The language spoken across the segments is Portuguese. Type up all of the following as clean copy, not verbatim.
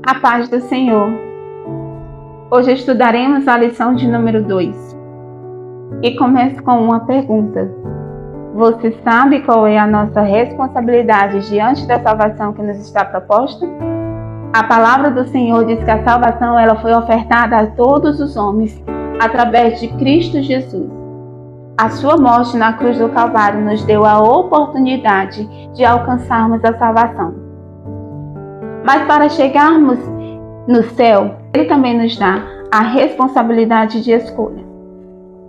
A paz do Senhor. Hoje estudaremos a lição de número 2. E começo com uma pergunta. Você sabe qual é a nossa responsabilidade diante da salvação que nos está proposta? A palavra do Senhor diz que a salvação ela foi ofertada a todos os homens através de Cristo Jesus. A sua morte na cruz do Calvário nos deu a oportunidade de alcançarmos a salvação. Mas para chegarmos no céu, Ele também nos dá a responsabilidade de escolha.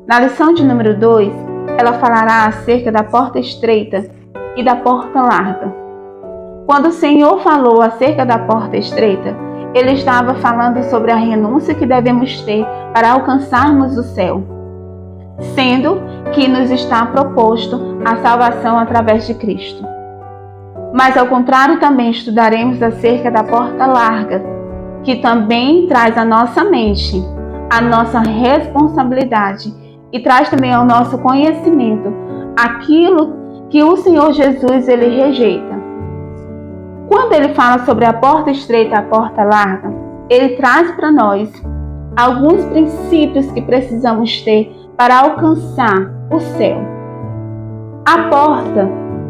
Na lição de número 2, ela falará acerca da porta estreita e da porta larga. Quando o Senhor falou acerca da porta estreita, Ele estava falando sobre a renúncia que devemos ter para alcançarmos o céu, sendo que nos está proposto a salvação através de Cristo. Mas ao contrário também estudaremos acerca da porta larga, que também traz à nossa mente a nossa responsabilidade e traz também ao nosso conhecimento aquilo que o Senhor Jesus ele rejeita. Quando ele fala sobre a porta estreita e a porta larga, ele traz para nós alguns princípios que precisamos ter para alcançar o céu. A porta,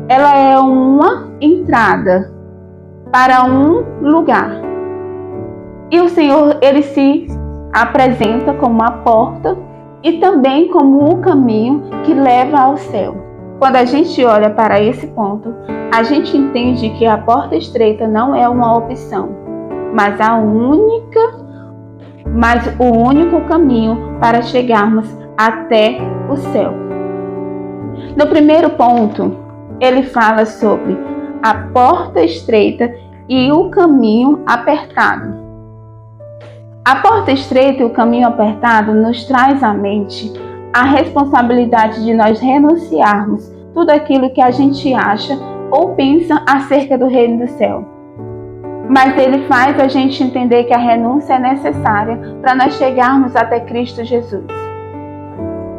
ela é uma entrada para um lugar. E o Senhor, ele se apresenta como a porta e também como o caminho que leva ao céu. Quando a gente olha para esse ponto, a gente entende que a porta estreita não é uma opção, mas o único caminho para chegarmos até o céu. No primeiro ponto, ele fala sobre a porta estreita e o caminho apertado. A porta estreita e o caminho apertado nos traz à mente a responsabilidade de nós renunciarmos tudo aquilo que a gente acha ou pensa acerca do reino do céu. Mas ele faz a gente entender que a renúncia é necessária para nós chegarmos até Cristo Jesus.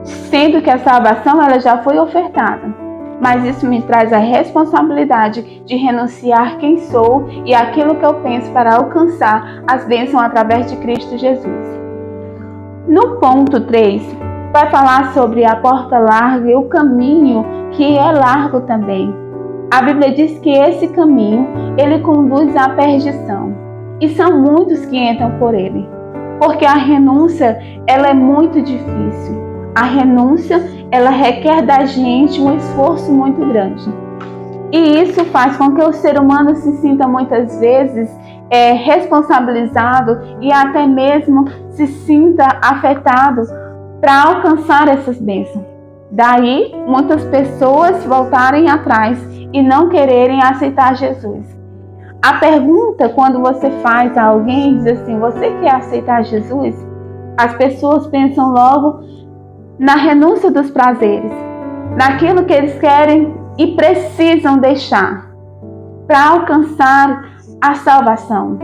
Sendo que a salvação ela já foi ofertada, mas isso me traz a responsabilidade de renunciar quem sou e aquilo que eu penso para alcançar as bênçãos através de Cristo Jesus. No ponto 3, vai falar sobre a porta larga e o caminho que é largo também. A Bíblia diz que esse caminho, ele conduz à perdição. E são muitos que entram por ele. Porque a renúncia, ela é muito difícil. A renúncia, ela requer da gente um esforço muito grande. E isso faz com que o ser humano se sinta muitas vezes responsabilizado e até mesmo se sinta afetado para alcançar essas bênçãos. Daí, muitas pessoas voltarem atrás e não quererem aceitar Jesus. A pergunta, quando você faz a alguém, diz assim, você quer aceitar Jesus? As pessoas pensam logo na renúncia dos prazeres, naquilo que eles querem e precisam deixar para alcançar a salvação.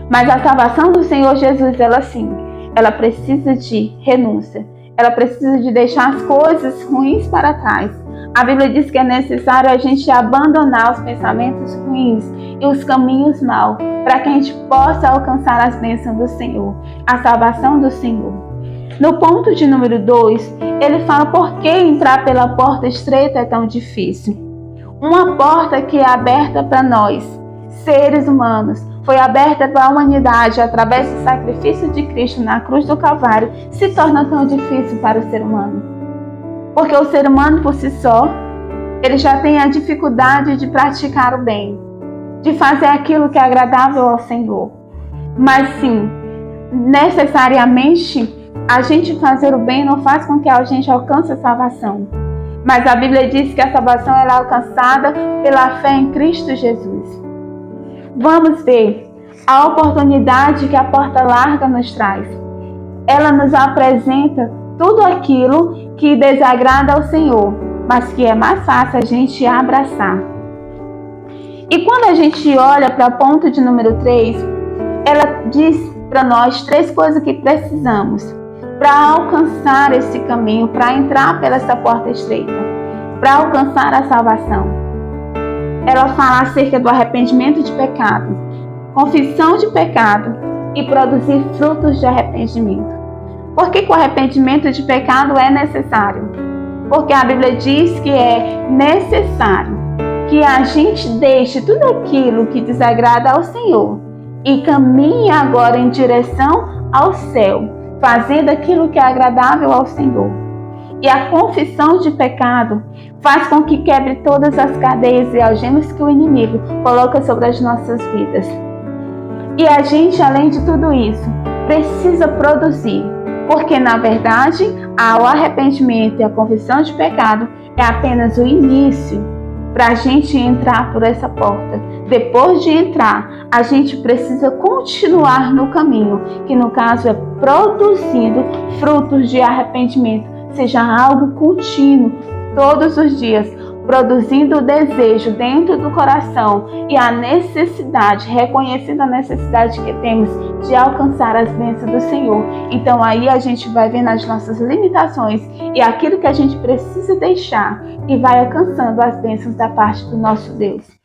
Mas a salvação do Senhor Jesus, ela precisa de renúncia. Ela precisa de deixar as coisas ruins para trás. A Bíblia diz que é necessário a gente abandonar os pensamentos ruins e os caminhos maus para que a gente possa alcançar as bênçãos do Senhor, a salvação do Senhor. No ponto de número 2, ele fala por que entrar pela porta estreita é tão difícil. Uma porta que é aberta para nós, seres humanos, foi aberta para a humanidade através do sacrifício de Cristo na cruz do Calvário, se torna tão difícil para o ser humano. Porque o ser humano por si só, ele já tem a dificuldade de praticar o bem, de fazer aquilo que é agradável ao Senhor. Mas sim, necessariamente, a gente fazer o bem não faz com que a gente alcance a salvação. Mas a Bíblia diz que a salvação é alcançada pela fé em Cristo Jesus. Vamos ver a oportunidade que a porta larga nos traz. Ela nos apresenta tudo aquilo que desagrada ao Senhor, mas que é mais fácil a gente abraçar. E quando a gente olha para o ponto de número 3, ela diz para nós 3 coisas que precisamos para alcançar esse caminho, para entrar pela essa porta estreita, para alcançar a salvação. Ela fala acerca do arrependimento de pecado, confissão de pecado e produzir frutos de arrependimento. Por que o arrependimento de pecado é necessário? Porque a Bíblia diz que é necessário que a gente deixe tudo aquilo que desagrada ao Senhor e caminhe agora em direção ao céu, fazendo aquilo que é agradável ao Senhor. E a confissão de pecado faz com que quebre todas as cadeias e algemas que o inimigo coloca sobre as nossas vidas. E a gente, além de tudo isso, precisa produzir, porque na verdade, o arrependimento e a confissão de pecado é apenas o início para a gente entrar por essa porta. Depois de entrar, a gente precisa continuar no caminho, que no caso é produzindo frutos de arrependimento, seja algo contínuo, todos os dias, produzindo o desejo dentro do coração e a necessidade, reconhecendo a necessidade que temos de alcançar as bênçãos do Senhor. Então aí a gente vai vendo as nossas limitações e aquilo que a gente precisa deixar e vai alcançando as bênçãos da parte do nosso Deus.